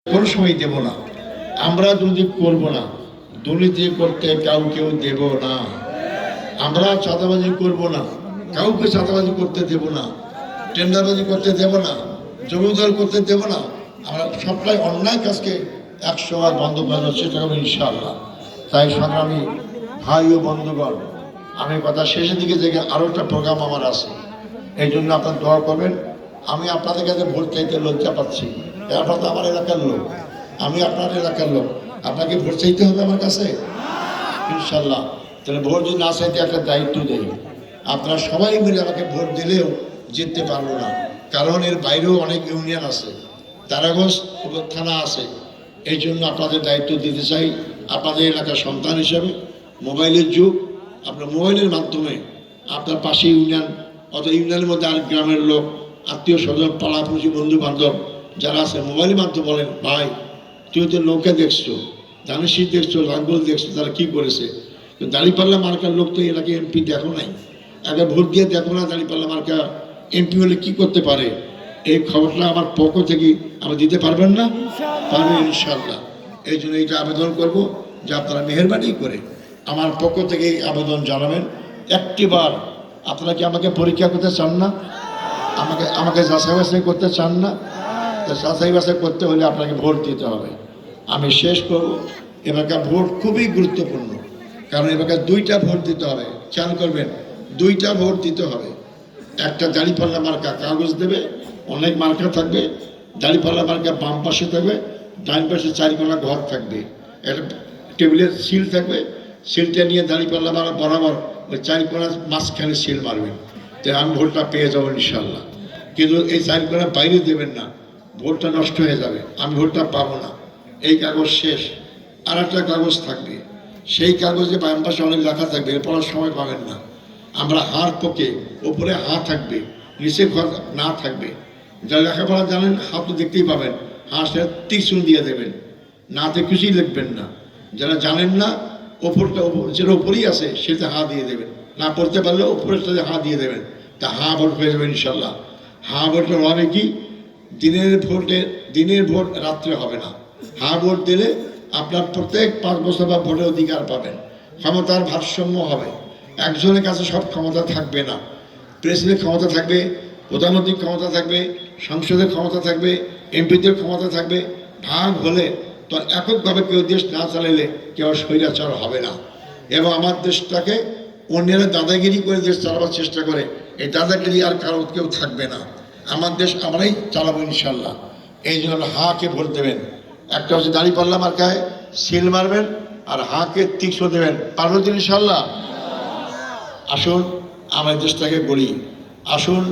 কোনো সময় দেব না। আমরা দুর্নীতি করব না, দুর্নীতি করতে কাউকেও দেব না। আমরা চাঁদাবাজি করব না, কাউকে চাঁদাবাজি করতে দেব না, টেন্ডারবাজি করতে দেব না, জমিদার করতে দেব না। আমরা সবটাই অন্যায় কাজকে 100বার বন্ধ করার চেষ্টা করবো ইনশাআল্লাহ। তাই সংগ্রামী ভাই ও বন্ধুগণ, আমি কথা শেষের দিকে থেকে আরও একটা প্রোগ্রাম আমার আছে, এই জন্য আপনার দোয়া করবেন। আমি আপনাদের কাছে ভোট চাইতে লজ্জা পাচ্ছি, আপনারা তো আমার এলাকার লোক, আমি আপনার এলাকার লোক, আপনাকে ভোট চাইতে হবে আমার কাছে ইনশাল্লাহ। তাহলে ভোট যদি না চাইতে একটা দায়িত্ব দেই, আপনারা সবাই মিলে আমাকে ভোট দিলেও জিততে পারবো না, কারণ এর বাইরেও অনেক ইউনিয়ন আছে, তারাগঞ্জ থানা আছে। এই জন্য আপনাদের দায়িত্ব দিতে চাই। আপনাদের এলাকার সন্তান হিসাবে মোবাইলের যুগ, আপনার মোবাইলের মাধ্যমে আপনার পাশে ইউনিয়ন অত ইউনিয়নের মধ্যে আর গ্রামের লোক, আত্মীয় স্বজন, পাড়াপড়শি, বন্ধু বান্ধব যারা আছে মোবাইলের মাধ্যমে বলেন, ভাই তুমি তো নৌকা দেখছো, ধানের দেখছো, লাঙ্গল দেখছো, তারা কী করেছে। দাঁড়িপাল্লা মার্কার লোক তো এলাকায় এমপি দেখো নাই, আগে ভোট দিয়ে দেখো না দাঁড়িপাল্লা মার্কা এমপি হলে কী করতে পারে। এই খবরটা আমার পক্ষ থেকে আপনি দিতে পারবেন না? পারবেন ইনশাল্লাহ। এই জন্য এইটা আবেদন করব যে আপনারা মেহরবানি করে আমার পক্ষ থেকে আবেদন জানাবেন। একটিবার আপনারা কি আমাকে পরীক্ষা করতে চান না? আমাকে যাচাই বাছাই করতে চান না? যাচাই বাছাই করতে হলে আপনাকে ভোট দিতে হবে। আমি শেষ করব, এবারকার ভোট খুবই গুরুত্বপূর্ণ, কারণ এবারকার 2টা ভোট দিতে হবে। খেয়াল করবেন, 2টা ভোট দিতে হবে। একটা দাঁড়িপাল্লা মার্কা কাগজ দেবে, অনেক মার্কা থাকবে। দাঁড়িপাল্লা মার্কা বাম পাশে থাকবে, ডান পাশে 4 কোণা ঘর থাকবে, একটা টেবিলের সিল থাকবে। সিলটা নিয়ে দাঁড়িপাল্লা মারা বরাবর ওই 4 কোণা মাঝখানে সিল মারবেন, তাই আমি ভোটটা পেয়ে যাবো ইনশাল্লাহ। কিন্তু এই 4 কোণা বাইরে দেবেন না, ভোটটা নষ্ট হয়ে যাবে, আমি ভোটটা পাবো না। এই কাগজ শেষ, আর একটা কাগজ থাকবে, সেই কাগজে বাম পাশে অনেক লেখা থাকবে, পড়ার সময় পাবেন না। আমরা হার পকে ওপরে হা থাকবে, নিচে ঘর না থাকবে। যারা লেখাপড়া জানেন হাত তো দেখতেই পাবেন, হাঁসটা তীক্ষ্ণ দিয়ে দেবেন, নাতে কিছুই লিখবেন না। যারা জানেন না, ওপরটা যেটা ওপরেই আছে সেটা হা দিয়ে দেবেন, না পড়তে পারলেও ওপরেরটাতে হা দিয়ে দেবেন, তা হা ভোট হয়ে যাবে ইনশাল্লাহ। হা ভোটটা হবে কি, দিনের ভোট রাত্রে হবে না। হা ভোট দিলে আপনার প্রত্যেক 5 বছর বা ভোটের অধিকার পাবেন। ক্ষমতার ভারসাম্য হবে, একজনের কাছে সব ক্ষমতা থাকবে না। প্রেসিডেন্টের ক্ষমতা থাকবে, প্রধানমন্ত্রীর ক্ষমতা থাকবে, সংসদের ক্ষমতা থাকবে, এমপিদের ক্ষমতা থাকবে। ভাগ হলে তো এককভাবে কেউ দেশ না চালাইলে কেউ স্বৈরাচার হবে না। এবং আমার দেশটাকে অন্যেরা দাদাগিরি করে দেশ চালাবার চেষ্টা করে, এই দাদাগিরি আর কারো কেউ থাকবে না। আমার দেশ আমরাই চালাবো ইনশাল্লাহ। এই জন্য হাকে ভোট দেবেন। একটা হচ্ছে দাঁড়িপাল্লা মার্কায় সিল মারবেন, আর হাকে তীক্ষ্ণ দেবেন। পারবেন ইনশাল্লাহ। আসুন আমরা দেশটাকে গড়ি, আসুন